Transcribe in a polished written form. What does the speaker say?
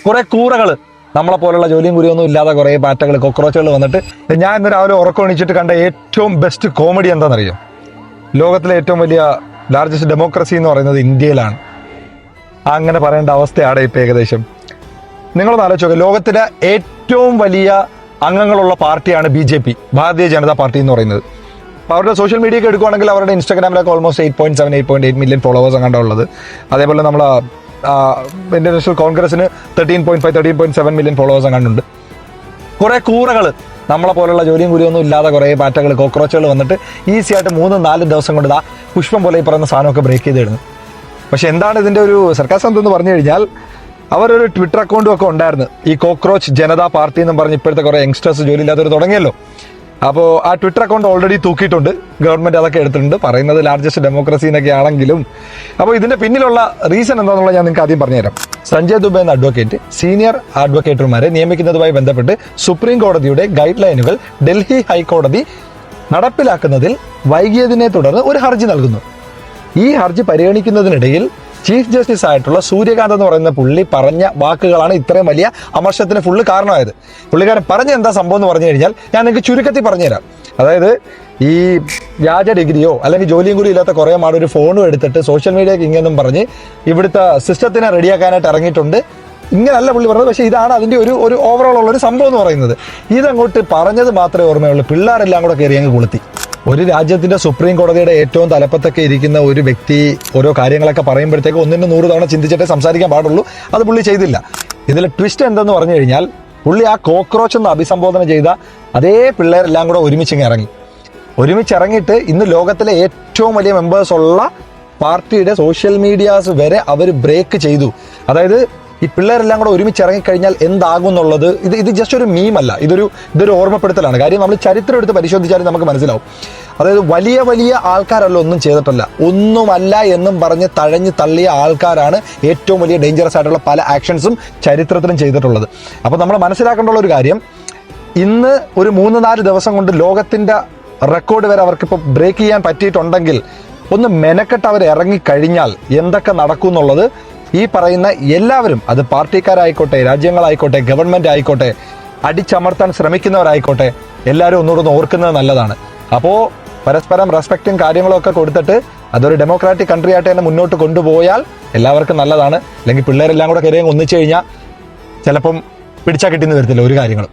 കുറെ കൂറകൾ നമ്മളെ പോലുള്ള ജോലിയും കൂലിയൊന്നും ഇല്ലാതെ കുറെ പാറ്റകൾ കോക്രോച്ചുകൾ വന്നിട്ട് ഞാൻ ഇന്ന് രാവിലെ ഉറക്കം എണീച്ചിട്ട് കണ്ട ഏറ്റവും ബെസ്റ്റ് കോമഡി എന്താണെന്നറിയോ? ലോകത്തിലെ ഏറ്റവും വലിയ ലാർജസ്റ്റ് ഡെമോക്രസി എന്ന് പറയുന്നത് ഇന്ത്യയിലാണ്. അങ്ങനെ പറയേണ്ട അവസ്ഥയാണ് ഇപ്പം ഏകദേശം. നിങ്ങളൊന്ന് ആലോചിച്ച് നോക്കുക, ലോകത്തിലെ ഏറ്റവും വലിയ അംഗങ്ങളുള്ള പാർട്ടിയാണ് BJP, ഭാരതീയ ജനതാ പാർട്ടി എന്ന് പറയുന്നത്. അപ്പോൾ അവരുടെ സോഷ്യൽ മീഡിയ ഒക്കെ എടുക്കുകയാണെങ്കിൽ അവരുടെ ഇൻസ്റ്റാഗ്രാമിലൊക്കെ ഓൾമോസ്റ്റ് 8.8 മില്യൺ ഫോളോവേഴ്സ് അങ്ങാണ്ട് ഉള്ളത്. അതേപോലെ നമ്മളെ ഇന്ത്യൻ നാഷണൽ കോൺഗ്രസിന് 13.7 മില്യൺ ഫോളോവേഴ്സ് അങ്ങാണ്ടുണ്ട്. കുറേ കൂറകൾ നമ്മളെ പോലുള്ള ജോലിയും കൂലിയൊന്നും ഇല്ലാതെ കുറേ പാറ്റകൾ കോക്രോച്ചുകൾ വന്നിട്ട് ഈസി ആയിട്ട് 3-4 ദിവസം കൊണ്ട് പുഷ്പം പോലെ ഈ പറയുന്ന സാധനമൊക്കെ ബ്രേക്ക് ചെയ്തിടുന്നു. പക്ഷെ എന്താണ് ഇതിൻ്റെ ഒരു സർക്കാസം എന്തെന്ന് പറഞ്ഞു കഴിഞ്ഞാൽ, അവരൊരു ട്വിറ്റർ അക്കൗണ്ടും ഒക്കെ ഉണ്ടായിരുന്നു, ഈ കോക്രോച്ച് ജനതാ പാർട്ടി എന്നും പറഞ്ഞ് ഇപ്പോഴത്തെ കുറേ യങ്സ്റ്റേഴ്സ് ജോലി ഇല്ലാത്തവർ തുടങ്ങിയല്ലോ. അപ്പോൾ ആ ട്വിറ്റർ അക്കൗണ്ട് ഓൾറെഡി തൂക്കിയിട്ടുണ്ട്, ഗവൺമെൻറ് അതൊക്കെ എടുത്തിട്ടുണ്ട്, പറയുന്നത് ലാർജസ്റ്റ് ഡെമോക്രസി എന്നൊക്കെ ആണെങ്കിലും. അപ്പോൾ ഇതിൻ്റെ പിന്നിലുള്ള റീസൺ എന്താണെന്നുള്ളത് ഞാൻ നിങ്ങൾക്ക് ആദ്യം പറഞ്ഞുതരാം. സഞ്ജയ് ദുബെ എന്ന അഡ്വക്കേറ്റ് സീനിയർ അഡ്വക്കേറ്റർമാരെ നിയമിക്കുന്നതുമായി ബന്ധപ്പെട്ട് സുപ്രീം കോടതിയുടെ ഗൈഡ് ലൈനുകൾ ഡൽഹി ഹൈക്കോടതി നടപ്പിലാക്കുന്നതിൽ വൈകിയതിനെ തുടർന്ന് ഒരു ഹർജി നൽകുന്നു. ഈ ഹർജി പരിഗണിക്കുന്നതിനിടയിൽ ചീഫ് ജസ്റ്റിസ് ആയിട്ടുള്ള സൂര്യകാന്ത് എന്ന് പറയുന്ന പുള്ളി പറഞ്ഞ വാക്കുകളാണ് ഇത്രയും വലിയ അമർഷത്തിന് ഫുള്ള് കാരണമായത്. പുള്ളിക്കാരൻ പറഞ്ഞ എന്താ സംഭവം എന്ന് പറഞ്ഞു കഴിഞ്ഞാൽ ഞാൻ നിങ്ങൾക്ക് ചുരുക്കത്തിൽ പറഞ്ഞുതരാം. അതായത് ഈ വ്യാജ ഡിഗ്രിയോ അല്ലെങ്കിൽ ജോലിയും കൂടി ഇല്ലാത്ത കുറേ ഒരു ഫോണും എടുത്തിട്ട് സോഷ്യൽ മീഡിയക്ക് ഇങ്ങനെന്നും പറഞ്ഞ് ഇവിടുത്തെ സിസ്റ്റത്തിനെ റെഡിയാക്കാനായിട്ട് ഇറങ്ങിയിട്ടുണ്ട്. ഇങ്ങനല്ല പുള്ളി പറഞ്ഞത്, പക്ഷേ ഇതാണ് അതിൻ്റെ ഒരു ഓവറോൾ ഉള്ളൊരു സംഭവം എന്ന് പറയുന്നത്. ഇതങ്ങോട്ട് പറഞ്ഞത് മാത്രമേ ഓർമ്മയുള്ളൂ, പിള്ളേരെല്ലാം കൂടെ കയറി അങ്ങ് കൊളുത്തി. ഒരു രാജ്യത്തിന്റെ സുപ്രീം കോടതിയുടെ ഏറ്റവും തലപ്പത്തൊക്കെ ഇരിക്കുന്ന ഒരു വ്യക്തി ഓരോ കാര്യങ്ങളൊക്കെ പറയുമ്പോഴത്തേക്ക് 100 തവണ ചിന്തിച്ചിട്ടേ സംസാരിക്കാൻ പാടുള്ളൂ. അത് പുള്ളി ചെയ്തില്ല. ഇതിൽ ട്വിസ്റ്റ് എന്തെന്ന് പറഞ്ഞു കഴിഞ്ഞാൽ, പുള്ളി ആ കോക്രോച്ച് എന്ന് അഭിസംബോധന ചെയ്ത അതേ പിള്ളേരെല്ലാം കൂടെ ഒരുമിച്ചിറങ്ങിയിട്ട് ഇന്ന് ലോകത്തിലെ ഏറ്റവും വലിയ മെമ്പേഴ്സ് ഉള്ള പാർട്ടിയുടെ സോഷ്യൽ മീഡിയാസ് വരെ അവർ ബ്രേക്ക് ചെയ്തു. അതായത് ഈ പിള്ളേരെല്ലാം കൂടെ ഒരുമിച്ചിറങ്ങിക്കഴിഞ്ഞാൽ എന്താകും എന്നുള്ളത് ഇത് ജസ്റ്റ് ഒരു മീമല്ല, ഇതൊരു ഓർമ്മപ്പെടുത്തലാണ്. കാര്യം നമ്മൾ ചരിത്രം എടുത്ത് പരിശോധിച്ചാലും നമുക്ക് മനസ്സിലാവും. അതായത് വലിയ വലിയ ആൾക്കാരല്ല ഒന്നും ചെയ്തിട്ടല്ല, ഒന്നുമല്ല എന്നും പറഞ്ഞ് തഴഞ്ഞ് തള്ളിയ ആൾക്കാരാണ് ഏറ്റവും വലിയ ഡേഞ്ചറസ് ആയിട്ടുള്ള പല ആക്ഷൻസും ചരിത്രത്തിലും ചെയ്തിട്ടുള്ളത്. അപ്പോൾ നമ്മൾ മനസ്സിലാക്കേണ്ടുള്ള ഒരു കാര്യം, ഇന്ന് ഒരു 3-4 ദിവസം കൊണ്ട് ലോകത്തിൻ്റെ റെക്കോർഡ് വരെ അവർക്കിപ്പോൾ ബ്രേക്ക് ചെയ്യാൻ പറ്റിയിട്ടുണ്ടെങ്കിൽ ഒന്ന് മെനക്കെട്ട് അവർ ഇറങ്ങിക്കഴിഞ്ഞാൽ എന്തൊക്കെ നടക്കും എന്നുള്ളത് ഈ പറയുന്ന എല്ലാവരും, അത് പാർട്ടിക്കാരായിക്കോട്ടെ, രാജ്യങ്ങളായിക്കോട്ടെ, ഗവൺമെൻറ് ആയിക്കോട്ടെ, അടിച്ചമർത്താൻ ശ്രമിക്കുന്നവരായിക്കോട്ടെ, എല്ലാവരും ഒന്നുകൂടെ ഓർക്കുന്നത് നല്ലതാണ്. അപ്പോൾ പരസ്പരം റെസ്പെക്റ്റും കാര്യങ്ങളും ഒക്കെ കൊടുത്തിട്ട് അതൊരു ഡെമോക്രാറ്റിക് കൺട്രി ആയിട്ട് തന്നെ മുന്നോട്ട് കൊണ്ടുപോയാൽ എല്ലാവർക്കും നല്ലതാണ്. അല്ലെങ്കിൽ പിള്ളേരെല്ലാം കൂടെ കയറി ഒന്നിച്ചു കഴിഞ്ഞാൽ ചിലപ്പം പിടിച്ചാൽ കിട്ടിയെന്ന് വരത്തില്ല ഒരു കാര്യങ്ങളും.